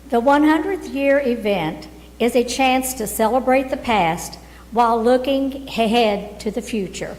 The 100th year event is a chance to celebrate the past while looking ahead to the future.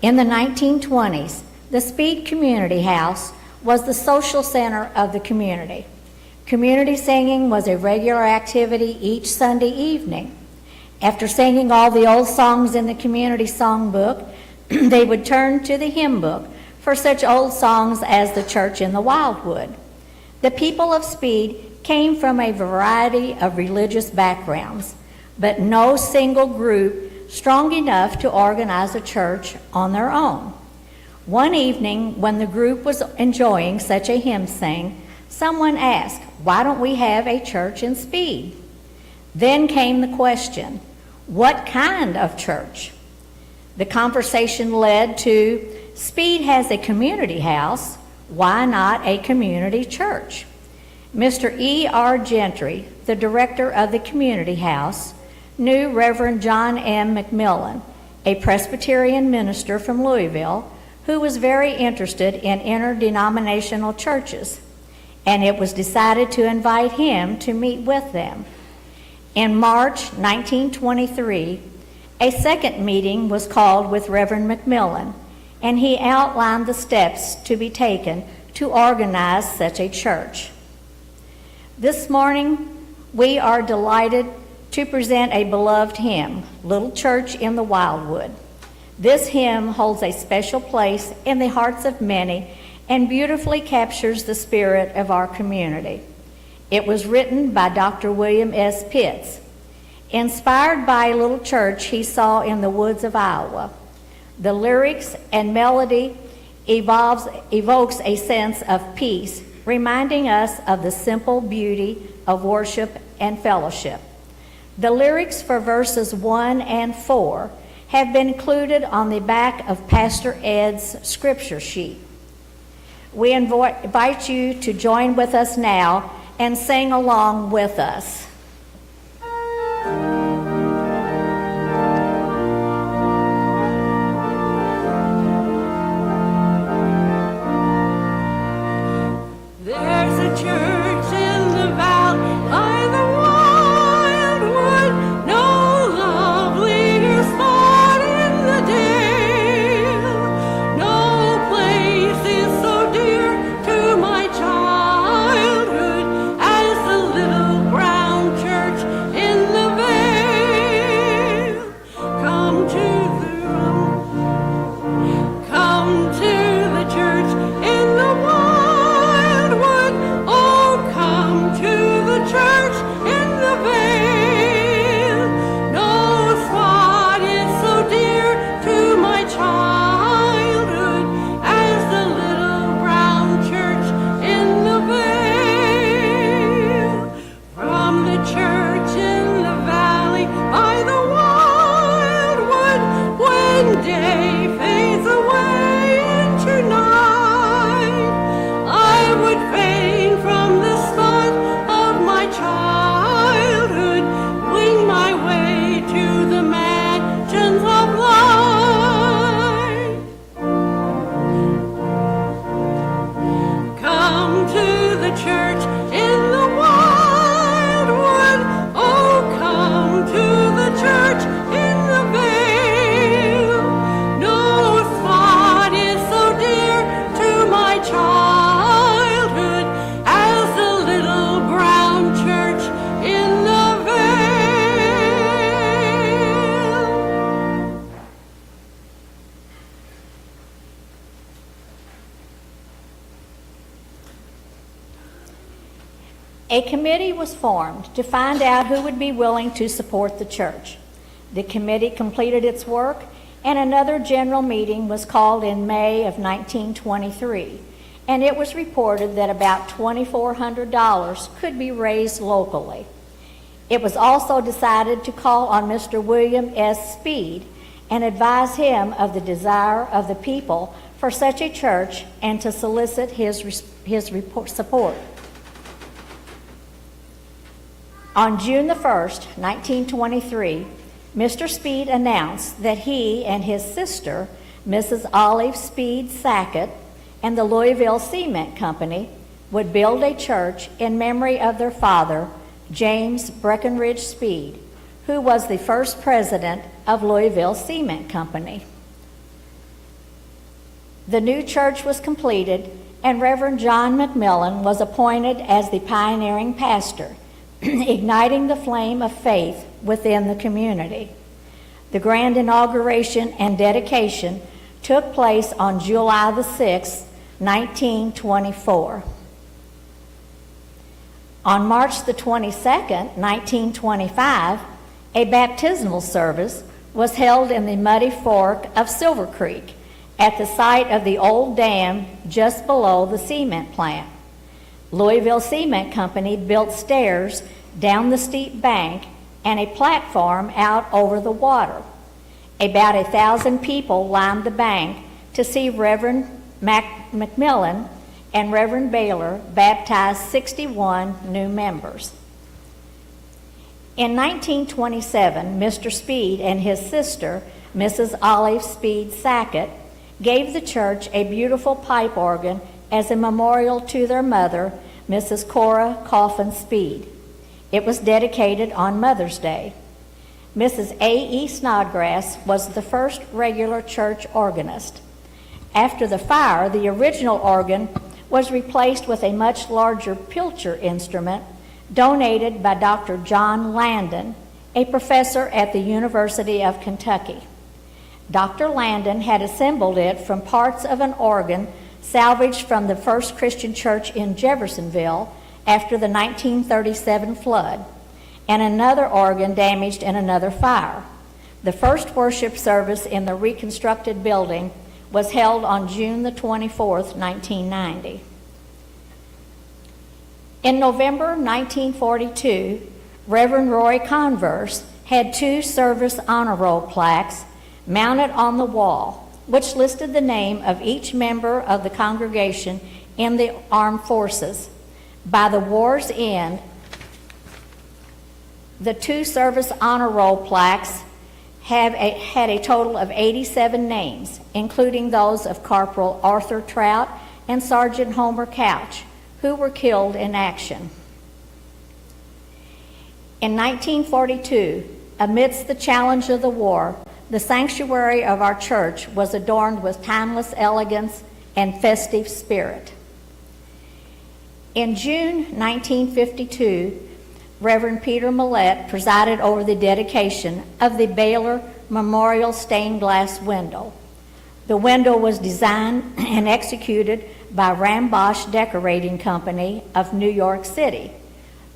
In the 1920s, the Speed Community House was the social center of the community. Community singing was a regular activity each Sunday evening. After singing all the old songs in the community songbook, they would turn to the hymn book for such old songs as The Church in the Wildwood. The people of Speed came from a variety of religious backgrounds, but no single group strong enough to organize a church on their own. One evening, when the group was enjoying such a hymn sing, someone asked, "Why don't we have a church in Speed?" Then came the question, what kind of church? The conversation led to, Speed has a community house, why not a community church? Mr. E.R. Gentry, the director of the community house, knew Reverend John M. McMillan, a Presbyterian minister from Louisville, who was very interested in interdenominational churches, and it was decided to invite him to meet with them. In March 1923, a second meeting was called with Reverend McMillan, and he outlined the steps to be taken to organize such a church. This morning, we are delighted to present a beloved hymn, Little Church in the Wildwood. This hymn holds a special place in the hearts of many and beautifully captures the spirit of our community. It was written by Dr. William S. Pitts, inspired by a little church he saw in the woods of Iowa. The lyrics and melody evokes a sense of peace, reminding us of the simple beauty of worship and fellowship. The lyrics for verses 1 and 4 have been included on the back of Pastor Ed's scripture sheet. We invite you to join with us now and sing along with us. A committee was formed to find out who would be willing to support the church. The committee completed its work, and another general meeting was called in May of 1923, and it was reported that about $2,400 could be raised locally. It was also decided to call on Mr. William S. Speed and advise him of the desire of the people for such a church and to solicit his support. On June the 1st, 1923, Mr. Speed announced that he and his sister, Mrs. Olive Speed Sackett, and the Louisville Cement Company, would build a church in memory of their father, James Breckenridge Speed, who was the first president of Louisville Cement Company. The new church was completed, and Reverend John McMillan was appointed as the pioneering pastor, igniting the flame of faith within the community. The grand inauguration and dedication took place on July the 6th, 1924. On March the 22nd, 1925, a baptismal service was held in the Muddy Fork of Silver Creek at the site of the old dam just below the cement plant. Louisville Cement Company built stairs down the steep bank and a platform out over the water. About 1,000 people lined the bank to see Reverend McMillan and Reverend Baylor baptize 61 new members. In 1927, Mr. Speed and his sister, Mrs. Olive Speed Sackett, gave the church a beautiful pipe organ as a memorial to their mother, Mrs. Cora Coffin Speed. It was dedicated on Mother's Day. Mrs. A.E. Snodgrass was the first regular church organist. After the fire, the original organ was replaced with a much larger Pilcher instrument donated by Dr. John Landon, a professor at the University of Kentucky. Dr. Landon had assembled it from parts of an organ salvaged from the First Christian Church in Jeffersonville after the 1937 flood, and another organ damaged in another fire. The first worship service in the reconstructed building was held on June the 24th, 1990. In November 1942, Reverend Roy Converse had 2 service honor roll plaques mounted on the wall, which listed the name of each member of the congregation in the armed forces. By the war's end, the 2 service honor roll plaques had a total of 87 names, including those of Corporal Arthur Trout and Sergeant Homer Couch, who were killed in action. In 1942, amidst the challenge of the war, the sanctuary of our church was adorned with timeless elegance and festive spirit. In June 1952, Reverend Peter Millett presided over the dedication of the Baylor Memorial stained glass window. The window was designed and executed by Rambosch Decorating Company of New York City.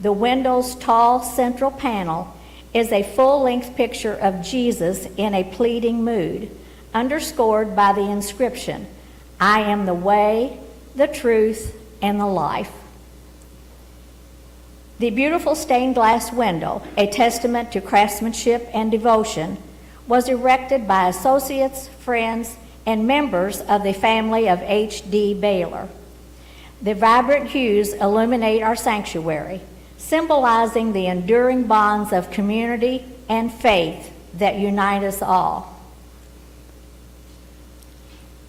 The window's tall central panel is a full-length picture of Jesus in a pleading mood, underscored by the inscription, "I am the way, the truth, and the life." The beautiful stained glass window, a testament to craftsmanship and devotion, was erected by associates, friends, and members of the family of H.D. Baylor. The vibrant hues illuminate our sanctuary, symbolizing the enduring bonds of community and faith that unite us all.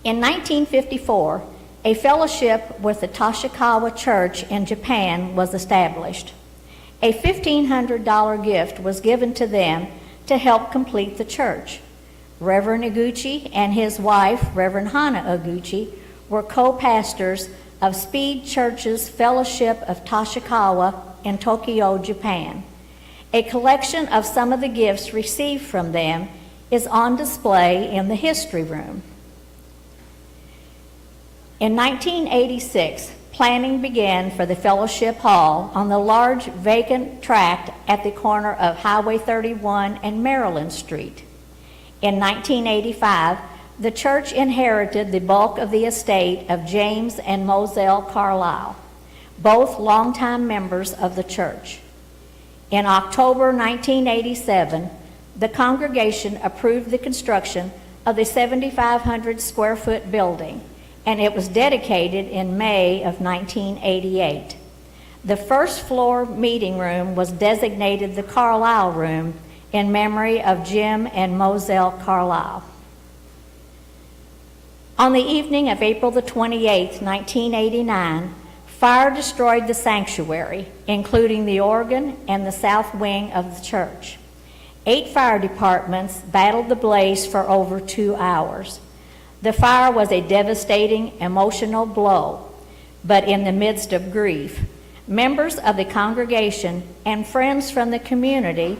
In 1954, a fellowship with the Tashikawa Church in Japan was established. A $1,500 gift was given to them to help complete the church. Reverend Iguchi and his wife, Reverend Hana Iguchi, were co-pastors of Speed Church's Fellowship of Tashikawa in Tokyo, Japan. A collection of some of the gifts received from them is on display in the history room. In 1986, planning began for the Fellowship Hall on the large vacant tract at the corner of Highway 31 and Maryland Street. In 1985, the church inherited the bulk of the estate of James and Moselle Carlisle, both longtime members of the church. In October 1987, the congregation approved the construction of the 7,500 square foot building, and it was dedicated in May of 1988. The first floor meeting room was designated the Carlisle Room in memory of Jim and Moselle Carlisle. On the evening of April the 28th, 1989, Fire destroyed the sanctuary, including the organ and the south wing of the church. 8 fire departments battled the blaze for over 2 hours. The fire was a devastating emotional blow, but in the midst of grief, members of the congregation and friends from the community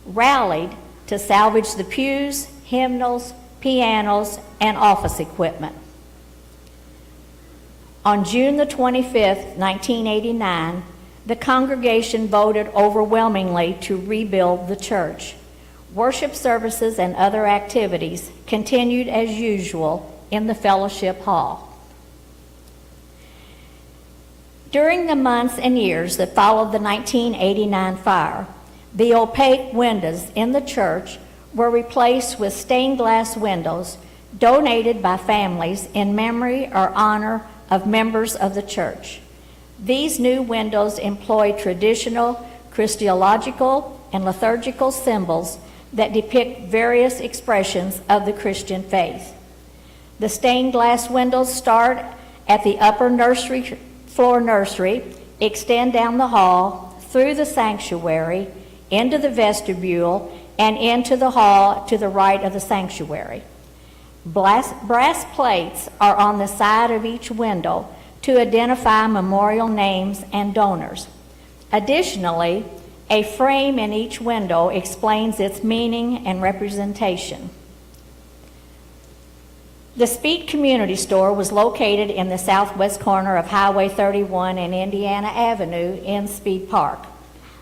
rallied to salvage the pews, hymnals, pianos, and office equipment. On June the 25th, 1989, the congregation voted overwhelmingly to rebuild the church. Worship services and other activities continued as usual in the fellowship hall. During the months and years that followed the 1989 fire, the opaque windows in the church were replaced with stained glass windows donated by families in memory or honor of members of the church. These new windows employ traditional Christological and liturgical symbols that depict various expressions of the Christian faith. The stained glass windows start at the upper floor nursery, extend down the hall, through the sanctuary, into the vestibule, and into the hall to the right of the sanctuary. Brass plates are on the side of each window to identify memorial names and donors. Additionally, a frame in each window explains its meaning and representation. The Speed Community Store was located in the southwest corner of Highway 31 and Indiana Avenue in Speed Park.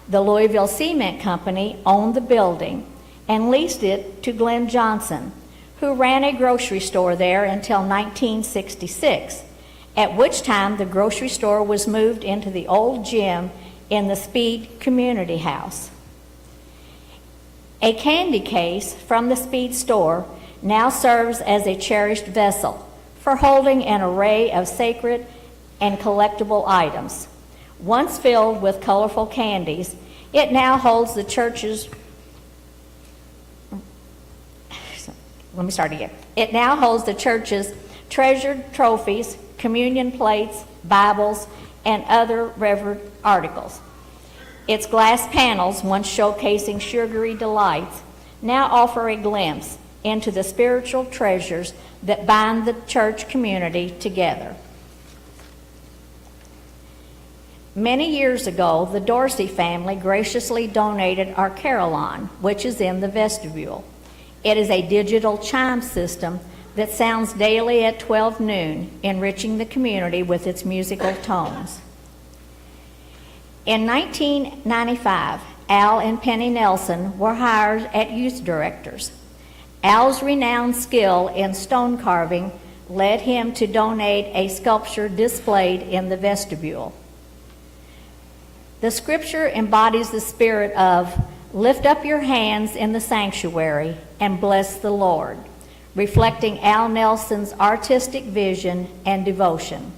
The Louisville Cement Company owned the building and leased it to Glenn Johnson, who ran a grocery store there until 1966, at which time the grocery store was moved into the old gym in the Speed Community House. A candy case from the Speed store now serves as a cherished vessel for holding an array of sacred and collectible items. Once filled with colorful candies, it now holds the church's It now holds the church's treasured trophies, communion plates, Bibles, and other revered articles. Its glass panels, once showcasing sugary delights, now offer a glimpse into the spiritual treasures that bind the church community together. Many years ago, the Dorsey family graciously donated our carillon, which is in the vestibule. It is a digital chime system that sounds daily at 12 noon, enriching the community with its musical tones. In 1995, Al and Penny Nelson were hired as youth directors. Al's renowned skill in stone carving led him to donate a sculpture displayed in the vestibule. The scripture embodies the spirit of "Lift up your hands in the sanctuary and bless the Lord," reflecting Al Nelson's artistic vision and devotion.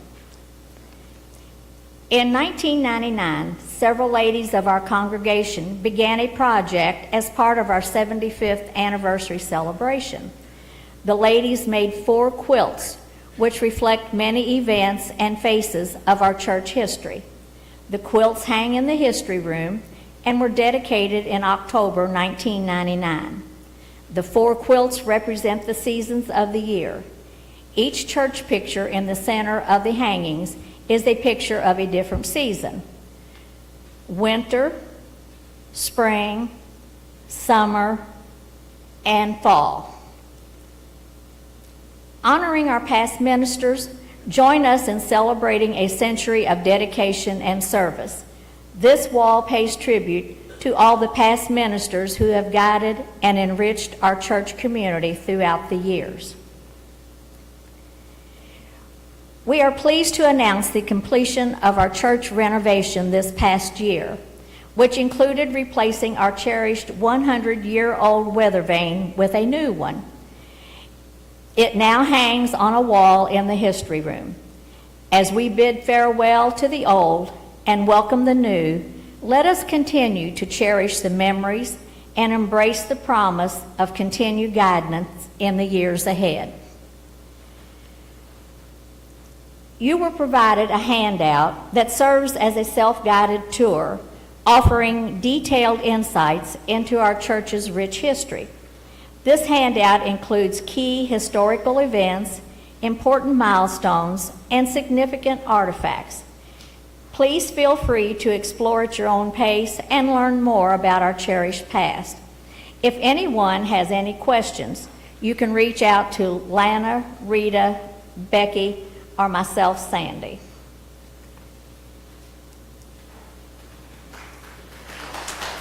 In 1999, several ladies of our congregation began a project as part of our 75th anniversary celebration. The ladies made 4 quilts, which reflect many events and faces of our church history. The quilts hang in the history room and were dedicated in October 1999. The 4 quilts represent the seasons of the year. Each church picture in the center of the hangings is a picture of a different season: winter, spring, summer, and fall. Honoring our past ministers, join us in celebrating a century of dedication and service. This wall pays tribute to all the past ministers who have guided and enriched our church community throughout the years. We are pleased to announce the completion of our church renovation this past year, which included replacing our cherished 100-year-old weather vane with a new one. It now hangs on a wall in the history room. As we bid farewell to the old and welcome the new, let us continue to cherish the memories and embrace the promise of continued guidance in the years ahead. You were provided a handout that serves as a self-guided tour, offering detailed insights into our church's rich history. This handout includes key historical events, important milestones, and significant artifacts. Please feel free to explore at your own pace and learn more about our cherished past. If anyone has any questions, you can reach out to Lana, Rita, Becky, or myself, Sandy.